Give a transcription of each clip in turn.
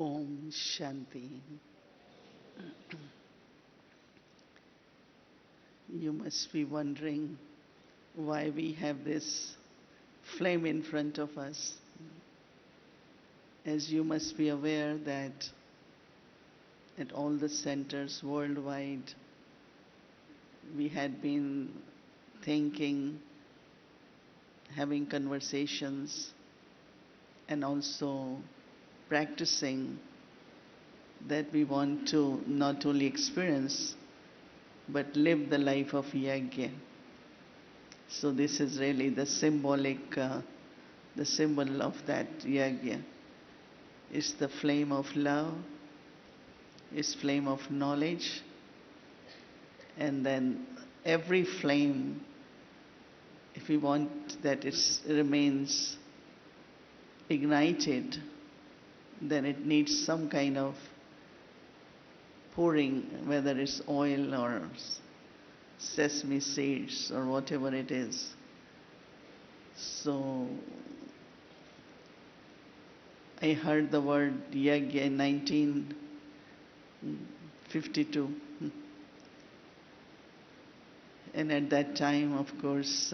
Om Shanti. You must be wondering why we have this flame in front of us. As you must be aware that at all the centers worldwide, we had been thinking, having conversations, and also practicing that we want to not only experience but live the life of Yagya. So this is really the symbol of that Yagya. It's the flame of love, it's flame of knowledge, and then every flame, if we want that it remains ignited, then it needs some kind of pouring, whether it's oil or sesame seeds or whatever it is. So I heard the word Yagya in 1952. And at that time, of course,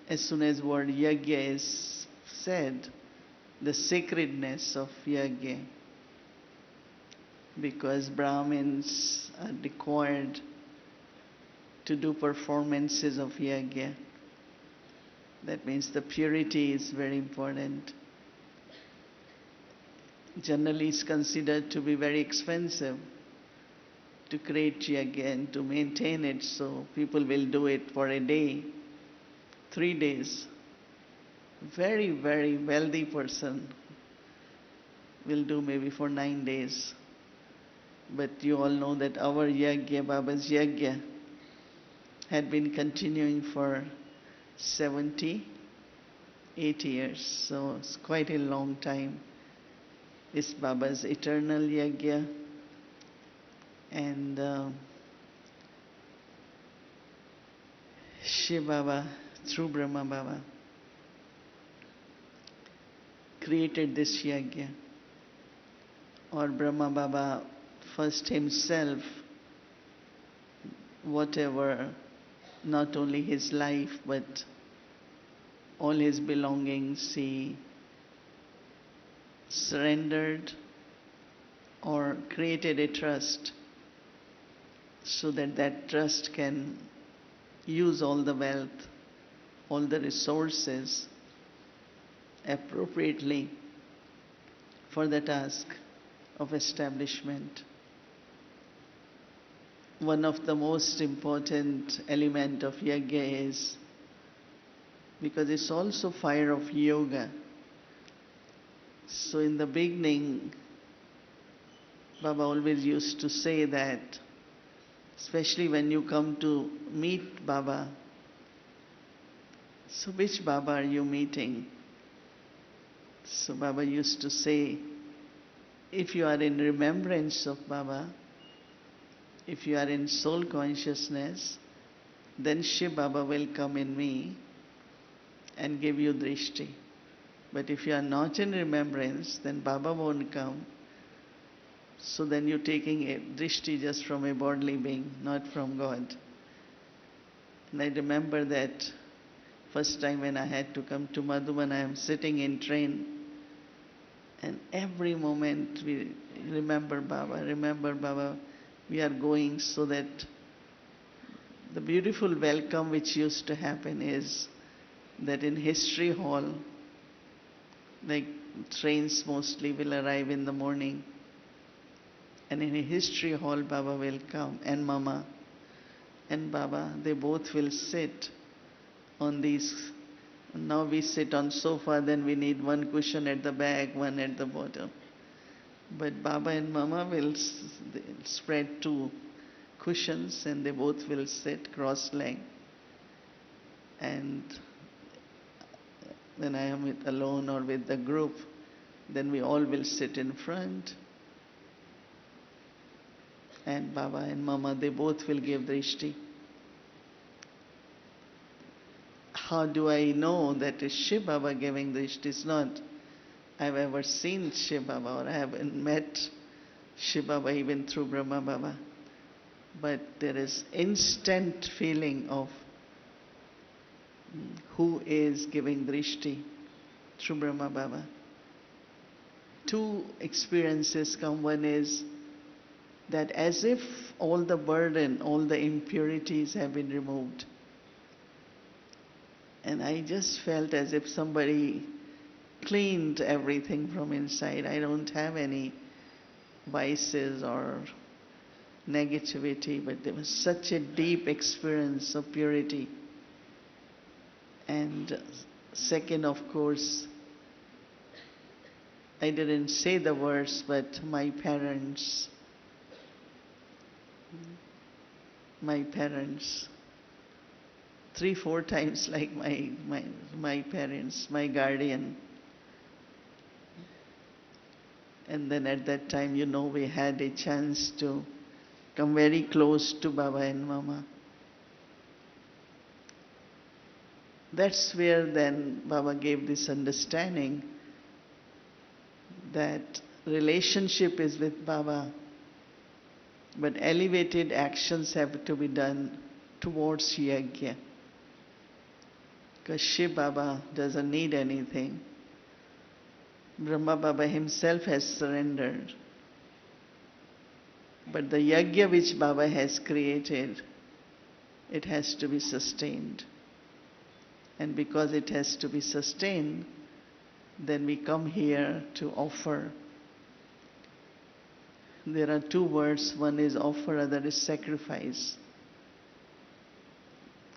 as soon as word Yagya is said, the sacredness of Yagya, because Brahmins are required to do performances of Yagya. That means the purity is very important. Generally, it's considered to be very expensive to create Yagya and to maintain it, so people will do it for a day, 3 days. Very, very wealthy person will do maybe for 9 days. But you all know that our Yagya, Baba's Yagya, had been continuing for 78 years. So it's quite a long time. It's Baba's eternal Yagya. And Shiv Baba, through Brahma Baba, created this Yagya. Or Brahma Baba first himself, whatever, not only his life but all his belongings, he surrendered or created a trust so that that trust can use all the wealth, all the resources appropriately for the task of establishment. One of the most important element of Yagya is, because it's also fire of yoga. So in the beginning, Baba always used to say that, especially when you come to meet Baba, so which Baba are you meeting? So Baba used to say, if you are in remembrance of Baba, if you are in soul consciousness, then Shiv Baba will come in me and give you drishti. But if you are not in remembrance, then Baba won't come. So then you're taking a drishti just from a bodily being, not from God. And I remember that first time when I had to come to Madhuban, I am sitting in train, and every moment we remember Baba, we are going, so that the beautiful welcome which used to happen is that in History Hall, like trains mostly will arrive in the morning, and in a History Hall Baba will come, and Mama and Baba, they both will sit on these. Now we sit on sofa, then we need one cushion at the back, one at the bottom. But Baba and Mama will spread 2 cushions and they both will sit cross-legged. And when I am alone or with the group, then we all will sit in front. And Baba and Mama, they both will give drishti. How do I know that is Shiv Baba giving drishti? It's not. I've ever seen Shiv Baba or I haven't met Shiv Baba even through Brahma Baba. But there is instant feeling of who is giving drishti through Brahma Baba. Two experiences come. One is that as if all the burden, all the impurities have been removed. And I just felt as if somebody cleaned everything from inside. I don't have any vices or negativity, but there was such a deep experience of purity. And second, of course, I didn't say the words, but my parents, three, four times like my parents, my guardian. And then at that time, we had a chance to come very close to Baba and Mama. That's where then Baba gave this understanding that relationship is with Baba, but elevated actions have to be done towards Yagya. Because Shiv Baba doesn't need anything. Brahma Baba himself has surrendered. But the Yagya which Baba has created, it has to be sustained. And because it has to be sustained, then we come here to offer. There are two words, one is offer, other is sacrifice.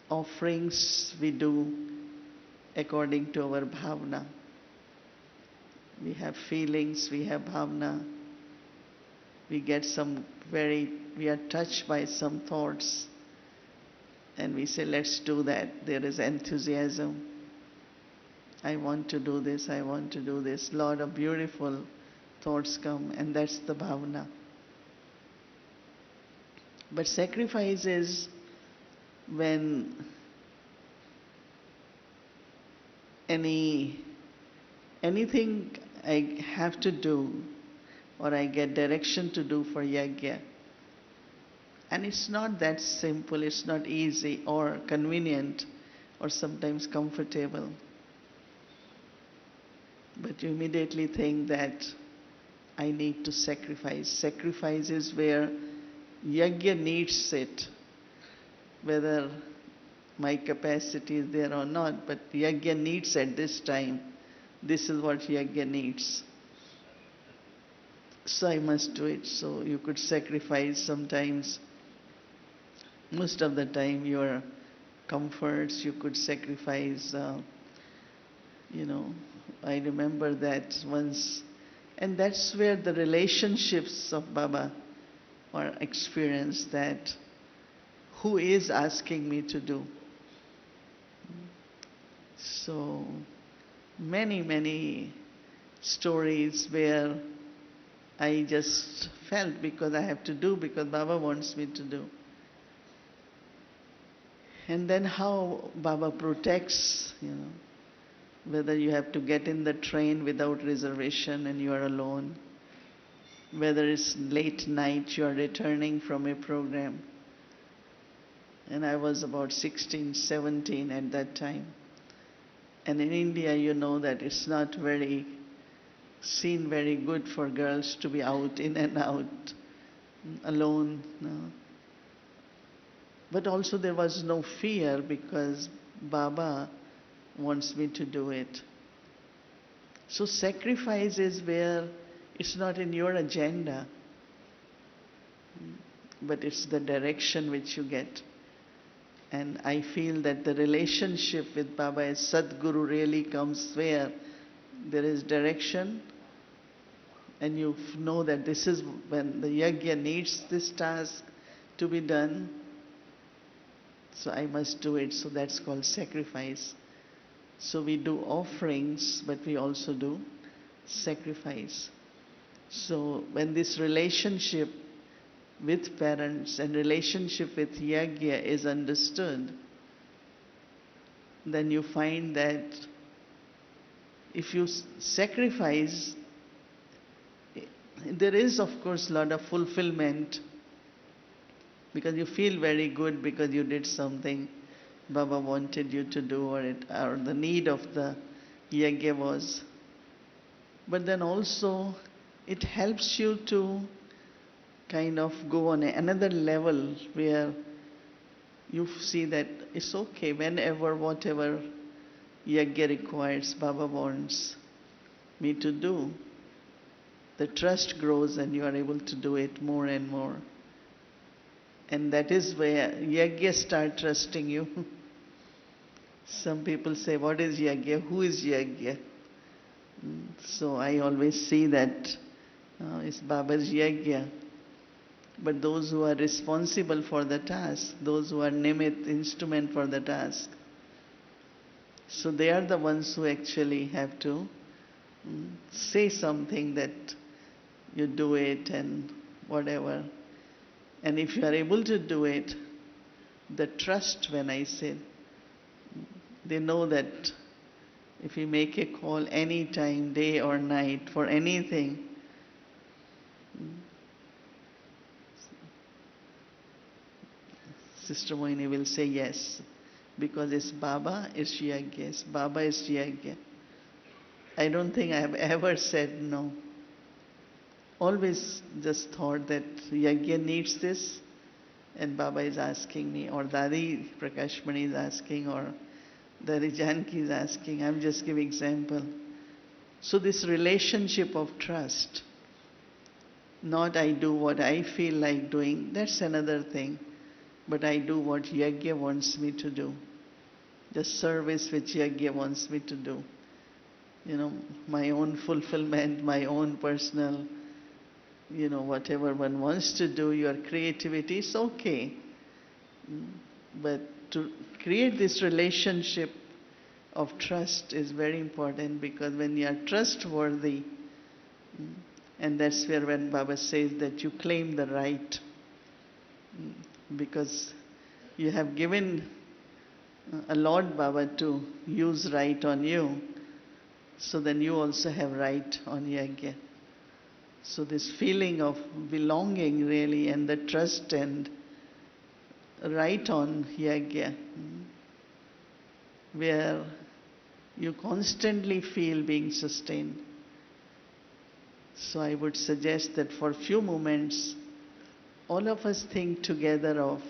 Offerings we do according to our bhavna. We have feelings, we have bhavna. We are touched by some thoughts and we say, let's do that. There is enthusiasm. I want to do this, I want to do this. Lot of beautiful thoughts come, and that's the bhavana. But sacrifice is when anything I have to do or I get direction to do for Yagya. And it's not that simple, it's not easy or convenient or sometimes comfortable. But you immediately think that I need to sacrifice. Sacrifice is where Yagya needs it, whether my capacity is there or not, but Yagya needs at this time. This is what Yagya needs. So I must do it. So you could sacrifice sometimes, most of the time, your comforts. You could sacrifice, I remember that once. And that's where the relationships of Baba are experienced, that who is asking me to do. So many, many stories where I just felt because I have to do, because Baba wants me to do. And then how Baba protects, whether you have to get in the train without reservation and you are alone, whether it's late night, you are returning from a program. And I was about 16, 17 at that time. And in India, you know that it's not very good for girls to be out, in and out, alone. No. But also there was no fear because Baba wants me to do it. So sacrifice is where it's not in your agenda, but it's the direction which you get. And I feel that the relationship with Baba as Sadguru really comes where there is direction, and you know that this is when the Yagya needs this task to be done, so I must do it. So that's called sacrifice. So we do offerings, but we also do sacrifice. So when this relationship with parents and relationship with Yagya is understood, then you find that if you sacrifice, there is of course a lot of fulfillment, because you feel very good because you did something Baba wanted you to do, or the need of the yagya was. But then also it helps you to kind of go on another level where you see that it's okay whenever, whatever yagya requires, Baba wants me to do. The trust grows and you are able to do it more and more. And that is where Yagya start trusting you. Some people say, what is Yagya? Who is Yagya? So I always see that it's Baba's Yagya. But those who are responsible for the task, those who are nimit, instrument for the task, so they are the ones who actually have to say something that you do it and whatever. And if you are able to do it, the trust, when I say, they know that if you make a call any time, day or night, for anything, Sister Mohini will say yes. Because it's Baba, it's Yagya. It's Baba, is Yagya. I don't think I have ever said no. Always just thought that Yagya needs this, and Baba is asking me, or Dadi Prakashmani is asking, or Dadi Janki is asking. I'm just giving example. So this relationship of trust, not I do what I feel like doing, that's another thing. But I do what Yagya wants me to do. The service which Yagya wants me to do. My own fulfillment, my own personal, whatever one wants to do, your creativity is okay. But to create this relationship of trust is very important, because when you are trustworthy, and that's where when Baba says that you claim the right, because you have given a Lord Baba to use right on you, so then you also have right on Yagya. So this feeling of belonging really, and the trust and right on Yagya, where you constantly feel being sustained. So I would suggest that for few moments, all of us think together of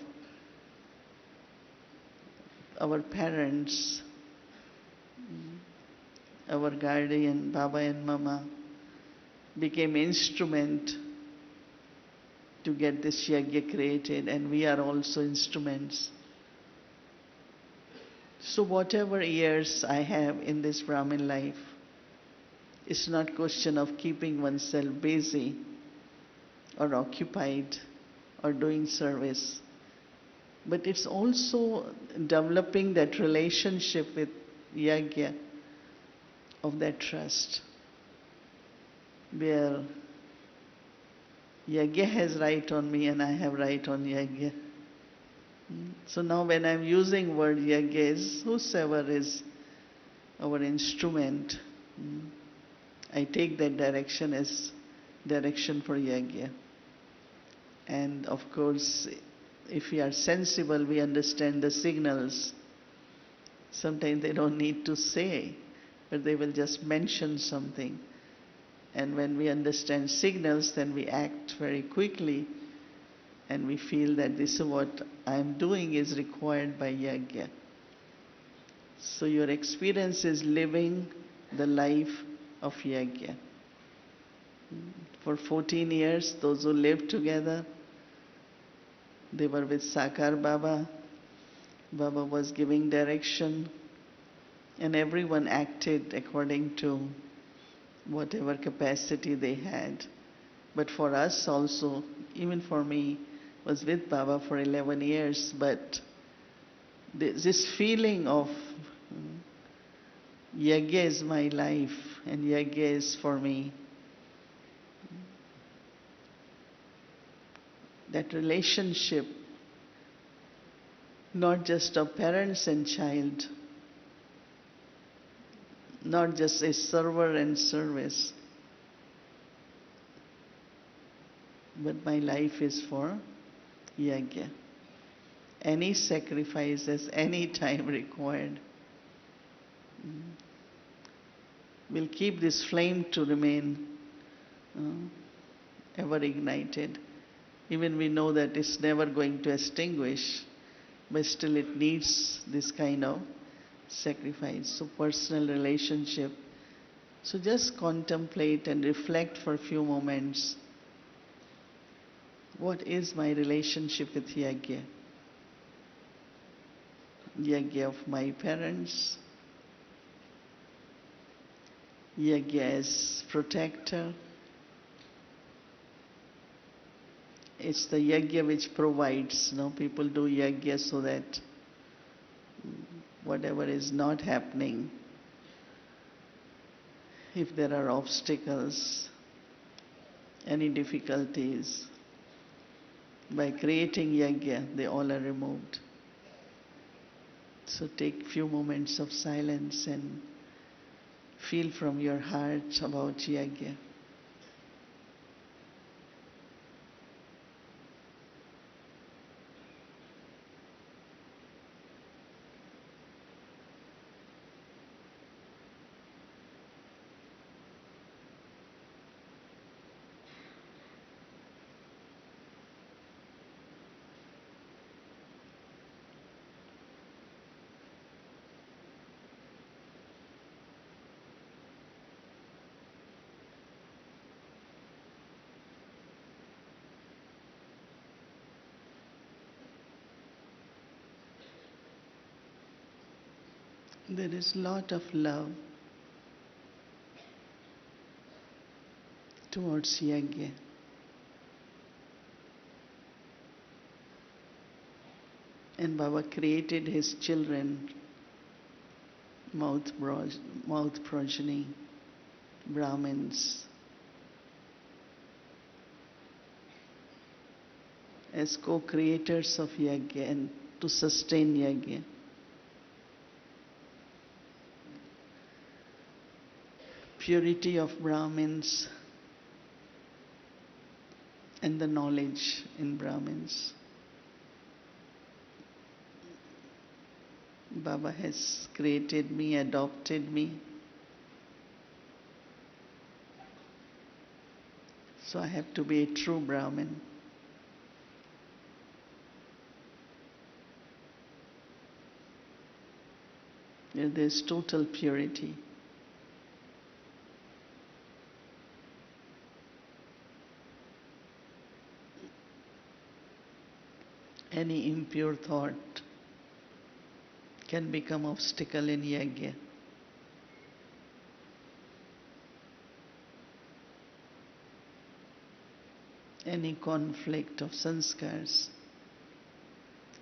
our parents, our guardian, Baba and Mama, became instrument to get this Yagya created, and we are also instruments. So whatever years I have in this Brahmin life, it's not question of keeping oneself busy or occupied or doing service, but it's also developing that relationship with Yagya, of that trust, where Yagya has right on me and I have right on Yagya. So now when I'm using word Yagya, is whosoever is our instrument, I take that direction as direction for Yagya. And of course, if we are sensible, we understand the signals. Sometimes they don't need to say, but they will just mention something. And when we understand signals, then we act very quickly, and we feel that this is what I am doing is required by Yagya. So your experience is living the life of Yagya. For 14 years, those who lived together, they were with Sakar Baba. Baba was giving direction, and everyone acted according to whatever capacity they had. But for us also, even for me, was with Baba for 11 years, but this feeling of Yagya is my life and Yagya is for me, that relationship, not just of parents and child, not just a server and service, but my life is for Yagya. Any sacrifices, any time required, will keep this flame to remain ever ignited. Even we know that it's never going to extinguish, but still it needs this kind of sacrifice. So personal relationship. So just contemplate and reflect for a few moments. What is my relationship with Yagya? Yagya of my parents, Yagya as protector. It's the Yagya which provides. People do Yagya so that whatever is not happening, if there are obstacles, any difficulties, by creating Yagya, they all are removed. So take few moments of silence and feel from your heart about Yagya. There is lot of love towards Yagya. And Baba created his children, mouth progeny, Brahmins, as co-creators of Yagya and to sustain Yagya. Purity of Brahmins and the knowledge in Brahmins. Baba has created me, adopted me. So I have to be a true Brahmin. There is total purity. Any impure thought can become obstacle in Yagya. Any conflict of sanskars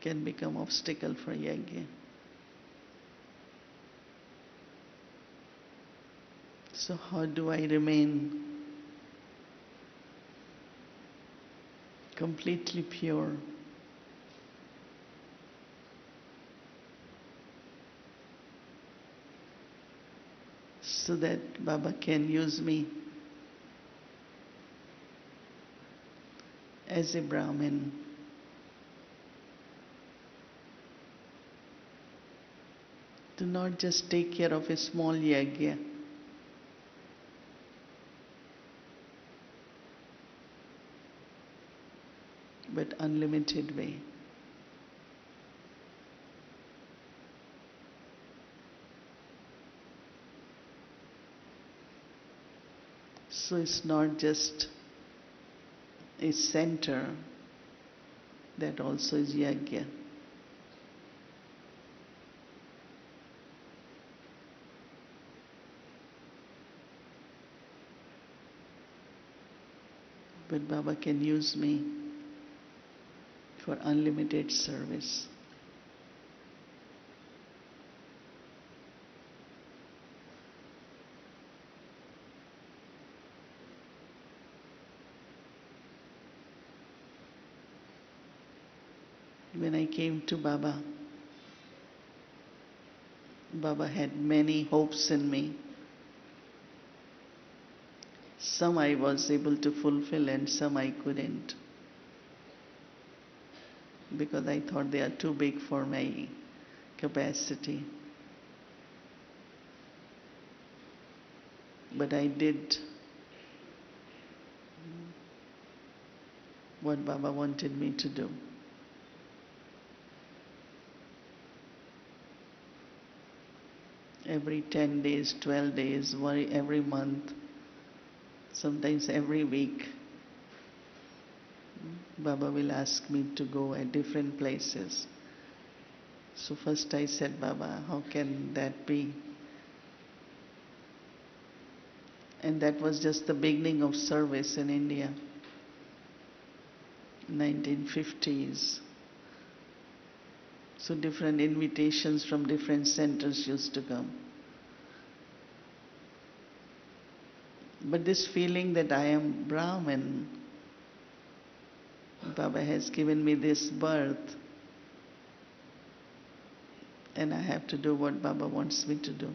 can become obstacle for Yagya. So how do I remain completely pure? So that Baba can use me as a Brahmin to not just take care of a small Yagya, but unlimited way. So it's not just a center, that also is Yagya. But Baba can use me for unlimited service. When I came to Baba, Baba had many hopes in me. Some I was able to fulfill and some I couldn't, because I thought they are too big for my capacity. But I did what Baba wanted me to do. Every 10 days, 12 days, every month, sometimes every week, Baba will ask me to go at different places. So first I said, Baba, how can that be? And that was just the beginning of service in India, 1950s. So different invitations from different centers used to come. But this feeling that I am Brahmin, Baba has given me this birth, and I have to do what Baba wants me to do.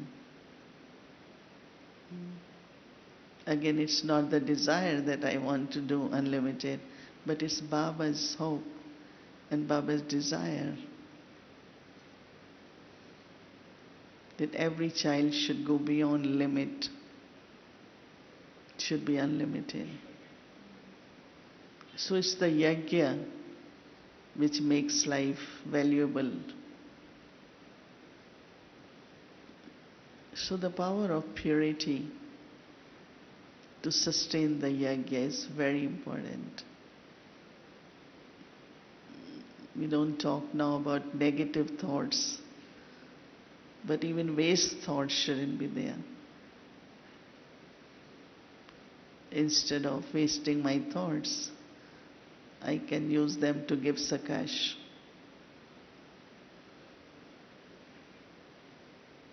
Again, it's not the desire that I want to do unlimited, but it's Baba's hope and Baba's desire that every child should go beyond limit, should be unlimited. So it's the Yagya which makes life valuable. So the power of purity to sustain the Yagya is very important. We don't talk now about negative thoughts, but even waste thoughts shouldn't be there. Instead of wasting my thoughts, I can use them to give sakash.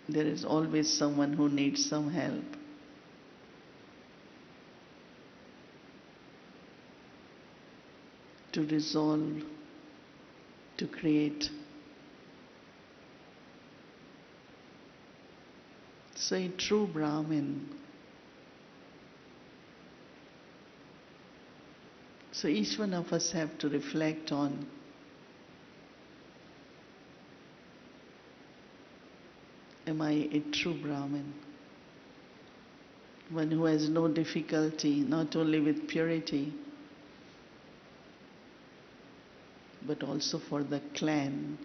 There is always someone who needs some help. To resolve, to create. So a true Brahmin. So each one of us have to reflect on am I a true Brahmin? One who has no difficulty not only with purity, but also for the clan.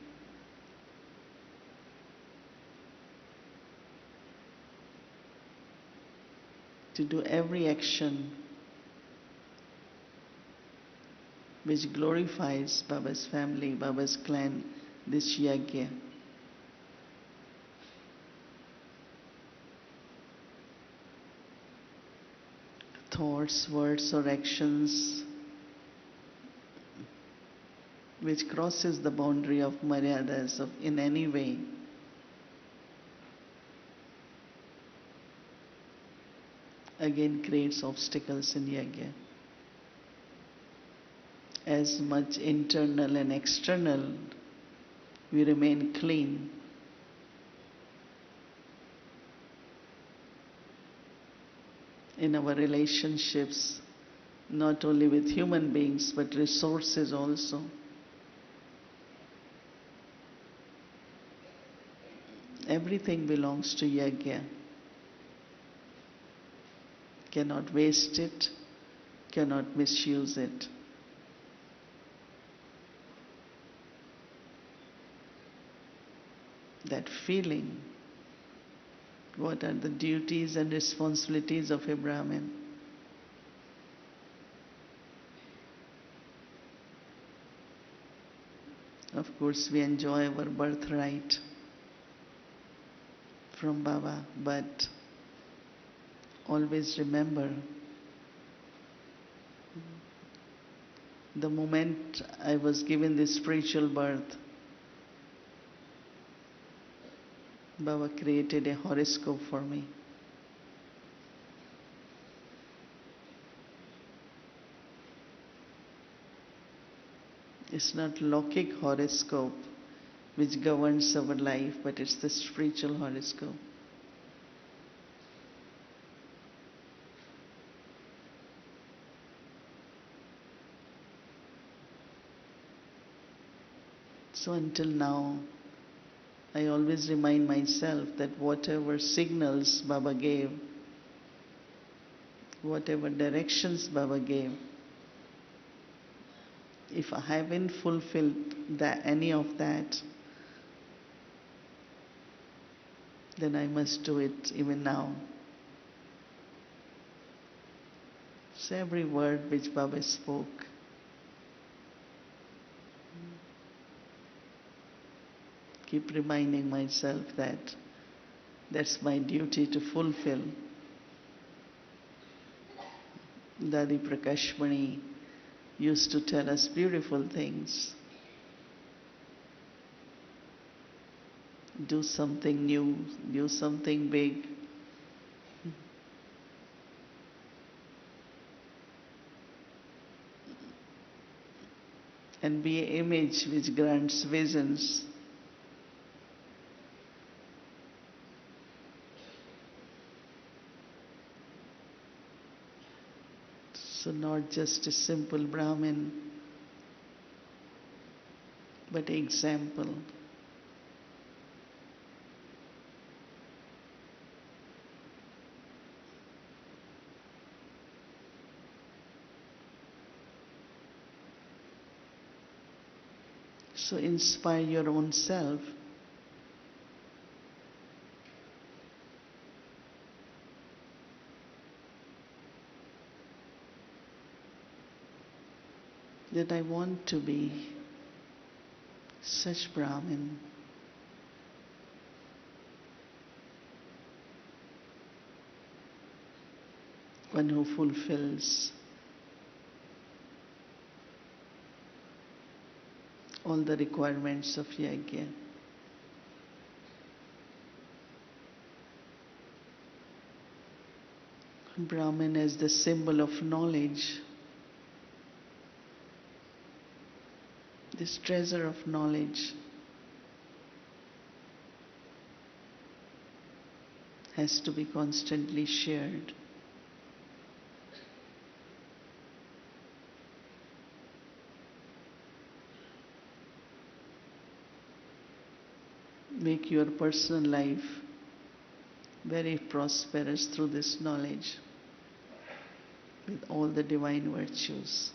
To do every action which glorifies Baba's family, Baba's clan, this Yagya. Thoughts, words or actions which crosses the boundary of maryadas in any way again creates obstacles in Yagya. As much internal and external we remain clean, in our relationships, not only with human beings but resources also. Everything belongs to Yagya. Cannot waste it, cannot misuse it. That feeling, what are the duties and responsibilities of a Brahmin? Of course, we enjoy our birthright from Baba, but always remember the moment I was given this spiritual birth, Baba created a horoscope for me. It's not Lokik horoscope which governs our life, but it's the spiritual horoscope. So until now, I always remind myself that whatever signals Baba gave, whatever directions Baba gave, if I haven't fulfilled any of that, then I must do it even now. So every word which Baba spoke, keep reminding myself that that's my duty to fulfill. Dadi Prakashmani used to tell us beautiful things. Do something new, do something big. And be an image which grants visions. So not just a simple Brahmin, but example. So inspire your own self. That I want to be such Brahmin. One who fulfills all the requirements of Yagya. Brahmin as the symbol of knowledge, this treasure of knowledge has to be constantly shared. Make your personal life very prosperous through this knowledge with all the divine virtues.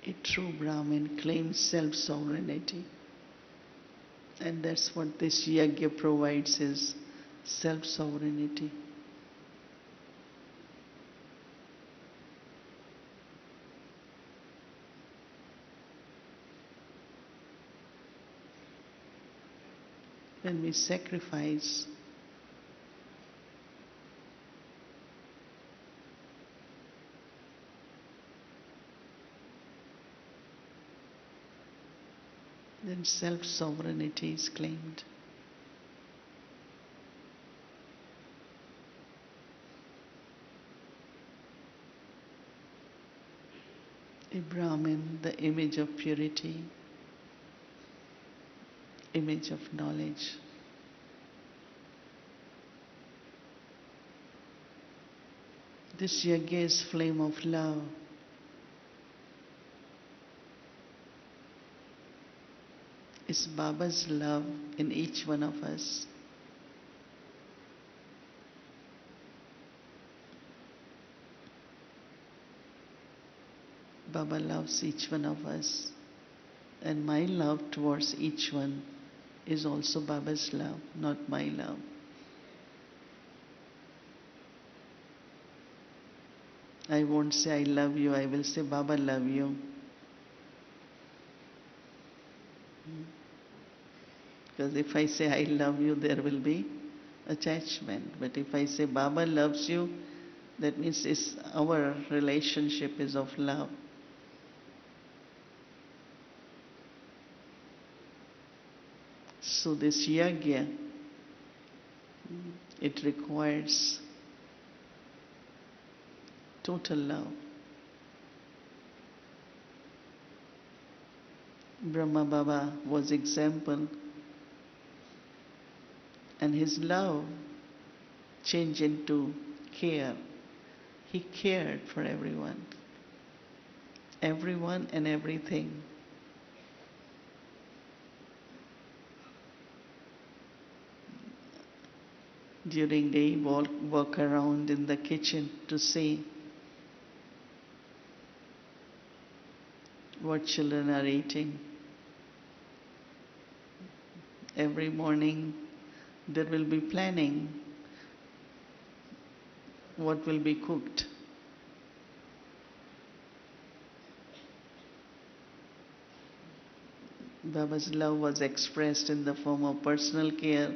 A true Brahmin claims self-sovereignty. And that's what this Yagya provides, is self-sovereignty. When we sacrifice, then self-sovereignty is claimed. A Brahmin, the image of purity, image of knowledge. This Yagya is flame of love. It's Baba's love in each one of us. Baba loves each one of us, and my love towards each one is also Baba's love, not my love. I won't say I love you, I will say Baba love you. Because if I say I love you, there will be attachment. But if I say Baba loves you, that means our relationship is of love. So this Yagya, it requires total love. Brahma Baba was example, and his love changed into care. He cared for everyone and everything. During day, walk around in the kitchen to see what children are eating. Every morning there will be planning what will be cooked. Baba's love was expressed in the form of personal care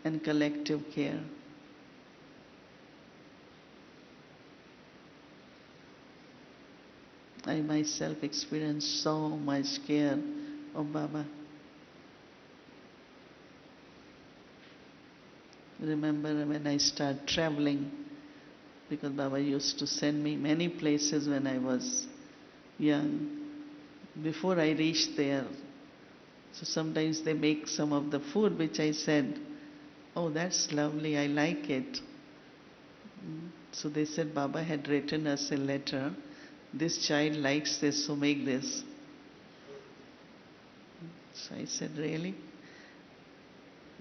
and collective care. I myself experienced so much care of Baba. Remember when I started traveling, because Baba used to send me many places when I was young. Before I reached there, so sometimes they make some of the food which I said, oh, that's lovely, I like it. So they said Baba had written us a letter, this child likes this, so make this. So I said, really?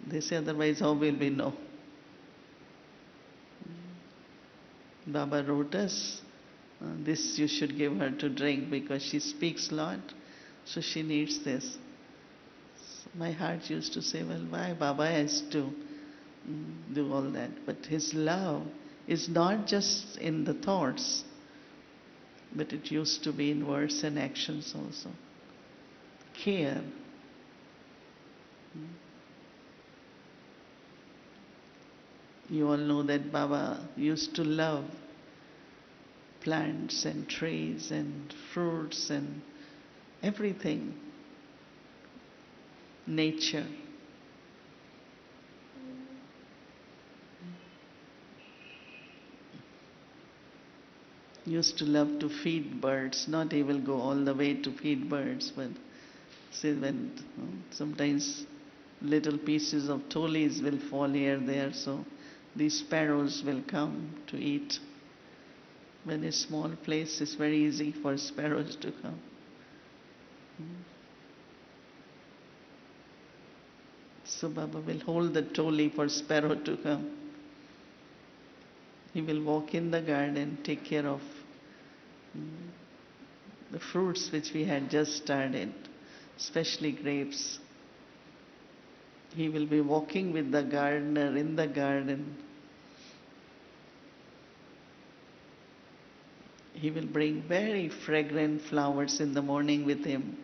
They said, otherwise how will we know? Baba wrote us, this you should give her to drink because she speaks a lot, so she needs this. So my heart used to say, well, why Baba has to do all that? But his love is not just in the thoughts, but it used to be in words and actions also. Care. You all know that Baba used to love plants and trees and fruits and everything, nature. Used to love to feed birds, not even go all the way to feed birds, but say when sometimes little pieces of tolis will fall here there, so these sparrows will come to eat. When a small place, it's very easy for sparrows to come. So Baba will hold the toli for sparrow to come. He will walk in the garden, take care of the fruits which we had just started, especially grapes. He will be walking with the gardener in the garden. He will bring very fragrant flowers in the morning with him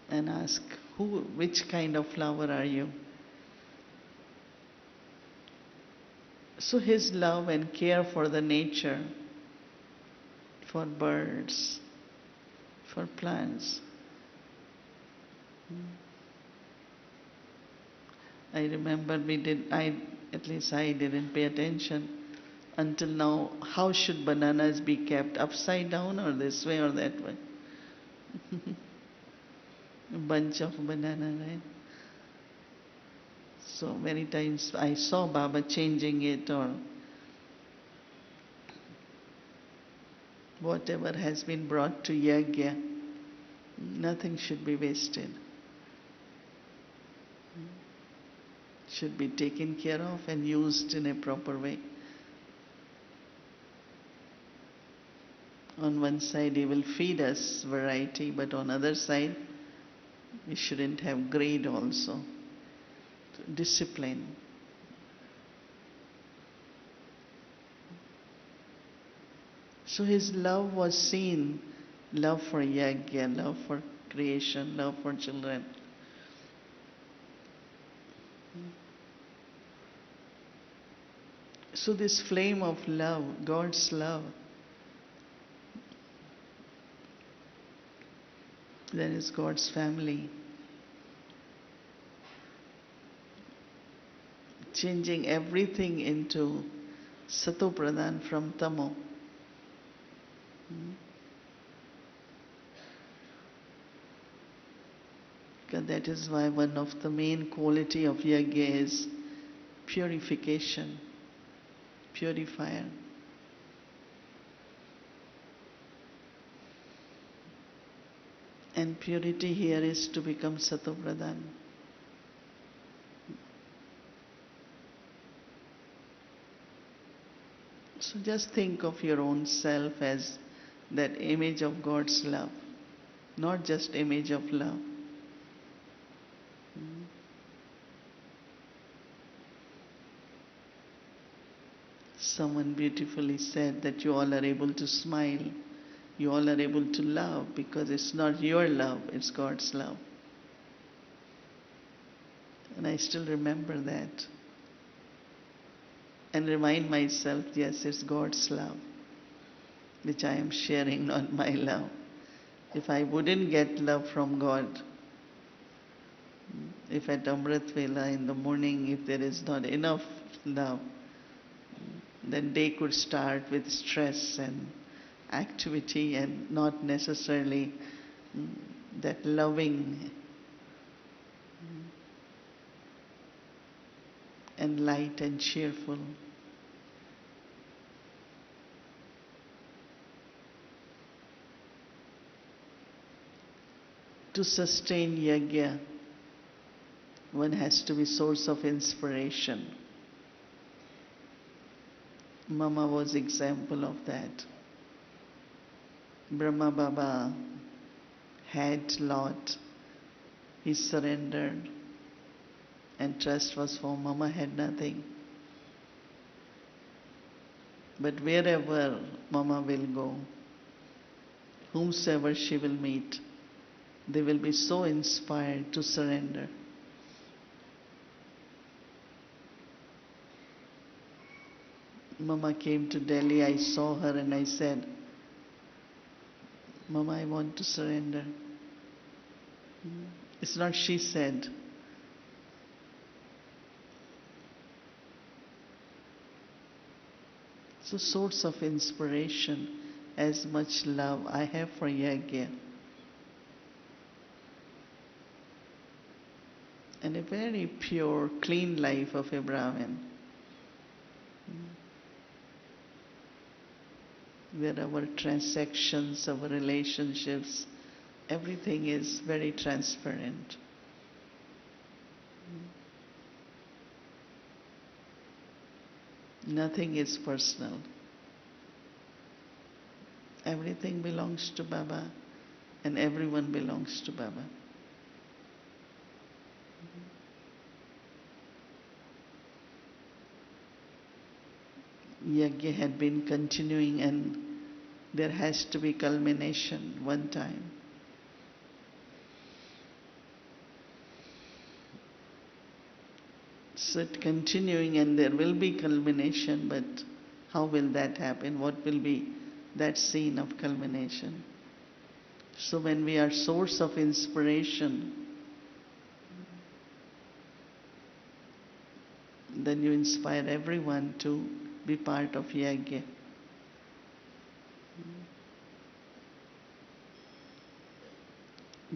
and ask, which kind of flower are you? So his love and care for the nature, for birds, for plants. I remember at least I didn't pay attention until now. How should bananas be kept? Upside down or this way or that way? A bunch of banana, right? So many times I saw Baba changing it, or whatever has been brought to Yagya, nothing should be wasted. Should be taken care of and used in a proper way. On one side he will feed us variety, but on other side we shouldn't have greed also. Discipline. So his love was seen, love for Yagya, love for creation, love for children. So this flame of love, God's love, that is God's family, changing everything into Sato Pradhan from Tamo. Because that is why one of the main quality of Yagya is purification, purifier. And purity here is to become Satopradhan. So just think of your own self as that image of God's love, not just image of love. Someone beautifully said that you all are able to smile, you all are able to love because it's not your love, it's God's love. And I still remember that. And remind myself, yes, it's God's love, which I am sharing, not my love. If I wouldn't get love from God, if at Amrit Vela in the morning, if there is not enough love, then day could start with stress and activity and not necessarily that loving and light and cheerful. To sustain Yagya, one has to be source of inspiration. Mama was example of that. Brahma Baba had lot. He surrendered and trust was for Mama had nothing. But wherever Mama will go, whomsoever she will meet, they will be so inspired to surrender. Mama came to Delhi, I saw her and I said, Mama, I want to surrender. It's not she said. So source of inspiration, as much love I have for Yagya. And a very pure, clean life of a Brahmin. Where our transactions, our relationships, everything is very transparent. Nothing is personal. Everything belongs to Baba and everyone belongs to Baba. Yagya had been continuing and there has to be culmination one time. So it continuing and there will be culmination, but how will that happen? What will be that scene of culmination? So when we are source of inspiration, then you inspire everyone to be part of Yagya.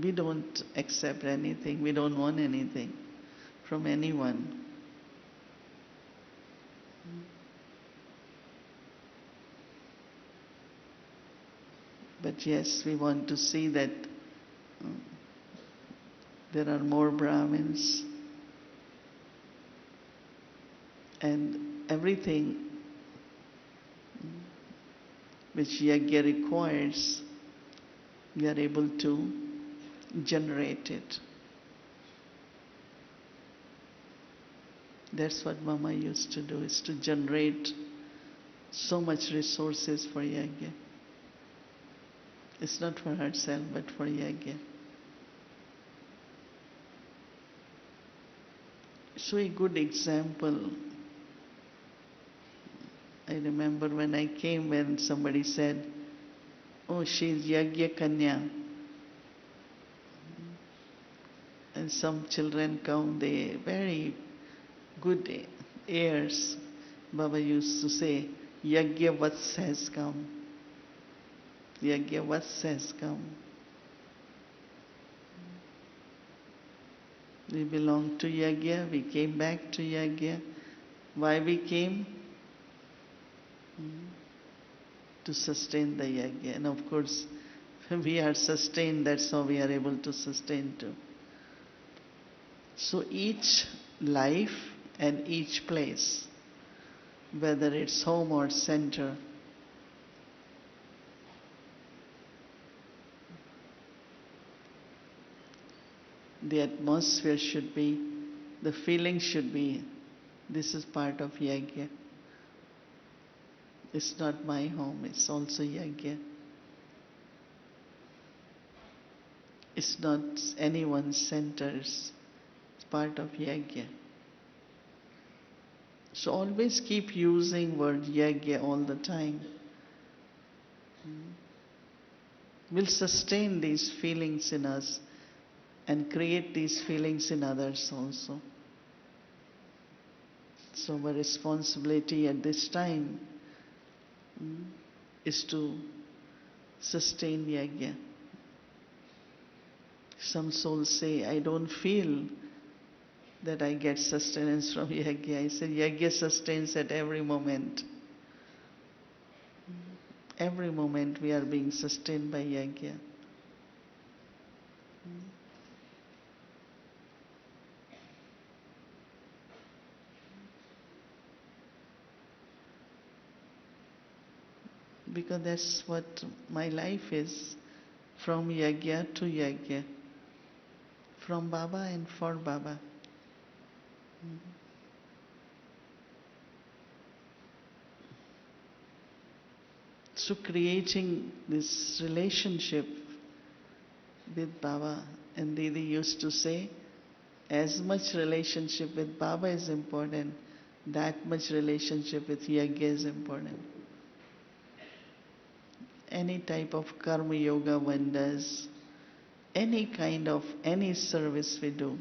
We don't accept anything, we don't want anything from anyone. But yes, we want to see that there are more Brahmins and everything which Yagya requires, we are able to generate it. That's what Mama used to do, is to generate so much resources for Yagya. It's not for herself, but for Yagya. So a good example, I remember when I came, when somebody said, oh, she's Yagya Kanya. And some children come, they very good heirs. Baba used to say, Yagya Vats has come. Yagya Vats has come. We belong to Yagya, we came back to Yagya. Why we came? Hmm. To sustain the Yagya. And of course, we are sustained, that's how we are able to sustain too. So each life and each place, whether it's home or center, the atmosphere should be, the feeling should be, this is part of Yagya. It's not my home, it's also Yagya. It's not anyone's centers, it's part of Yagya. So always keep using word Yagya all the time. Will sustain these feelings in us and create these feelings in others also. So our responsibility at this time is to sustain Yagya. Some souls say, I don't feel that I get sustenance from Yagya. I said, Yagya sustains at every moment. Every moment we are being sustained by Yagya. Because that's what my life is, from Yagya to Yagya, from Baba and for Baba. So creating this relationship with Baba, and Didi used to say, as much relationship with Baba is important, that much relationship with Yagya is important. Any type of karma yoga one does, any kind of any service we do,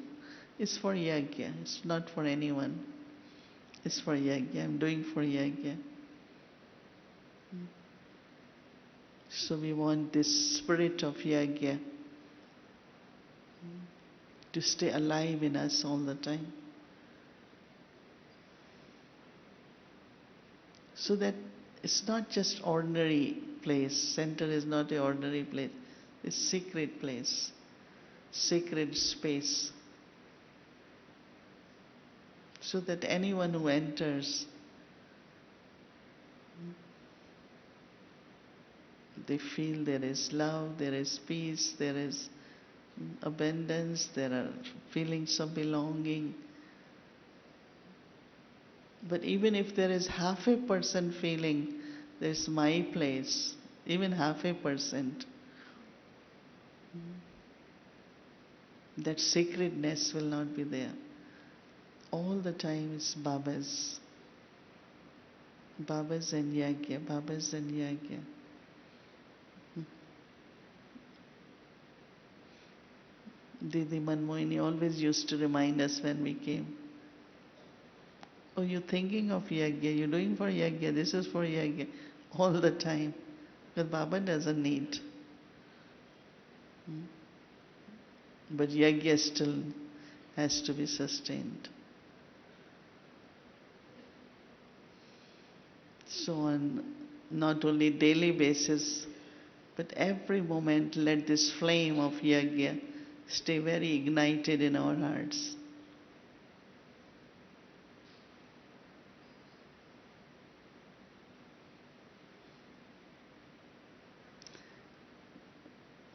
is for Yagya. It's not for anyone. It's for Yagya. I'm doing for Yagya. So we want this spirit of Yagya to stay alive in us all the time. So that it's not just ordinary place. Center is not an ordinary place. It's sacred place, sacred space. So that anyone who enters, they feel there is love, there is peace, there is abundance, there are feelings of belonging. But even if there is 0.5% feeling, there's my place, even 0.5%, that sacredness will not be there. All the time it's Baba's. Baba's and Yagya, Baba's and Yagya. Didi Mohini always used to remind us when we came. Oh, you're thinking of Yagya, you're doing for Yagya, this is for Yagya, all the time. But Baba doesn't need. But Yagya still has to be sustained. So on not only daily basis, but every moment let this flame of Yagya stay very ignited in our hearts.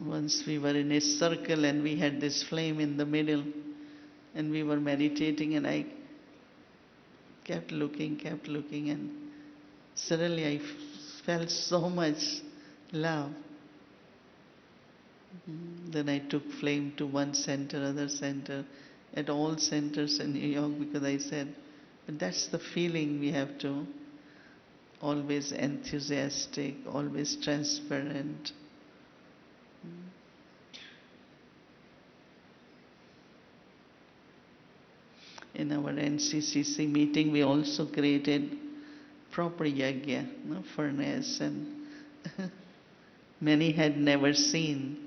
Once we were in a circle and we had this flame in the middle and we were meditating, and I kept looking, and suddenly I felt so much love. Then I took flame to one center, other center, at all centers in New York, because I said, but that's the feeling we have to, always enthusiastic, always transparent. In our NCCC meeting, we also created proper Yagya, furnace, and many had never seen.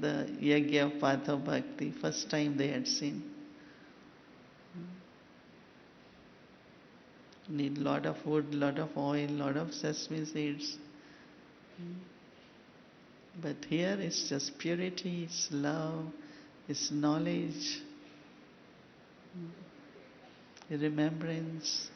the Yagya path of bhakti. First time they had seen. Need lot of wood, lot of oil, lot of sesame seeds. But here it's just purity, it's love, it's knowledge, remembrance.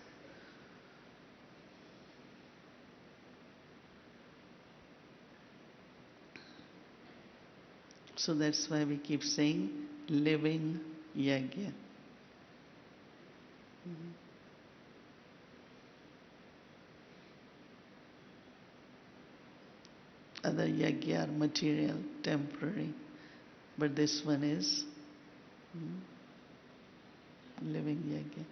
So that's why we keep saying living Yagya. Other Yagya are material, temporary, but this one is living Yagya.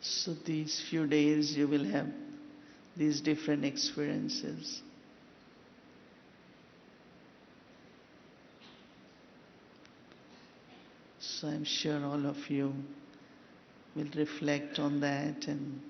So these few days you will have these different experiences. So I'm sure all of you will reflect on that and